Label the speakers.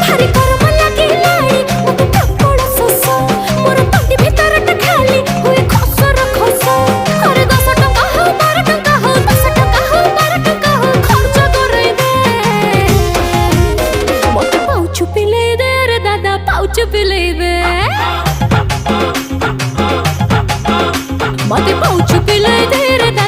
Speaker 1: भारी गरम लागिलाणी मते प्रबल शोष मोर तंटी भितरटा खाली हुए खसर खस अरे 10 टंका हो 12 टंका हो 10 टंका हो 12 टंका हो खर्च करे दे मते पाउच पिले दे रे दादा पाउच पिले दे मते पाउच पिले दे रे दादा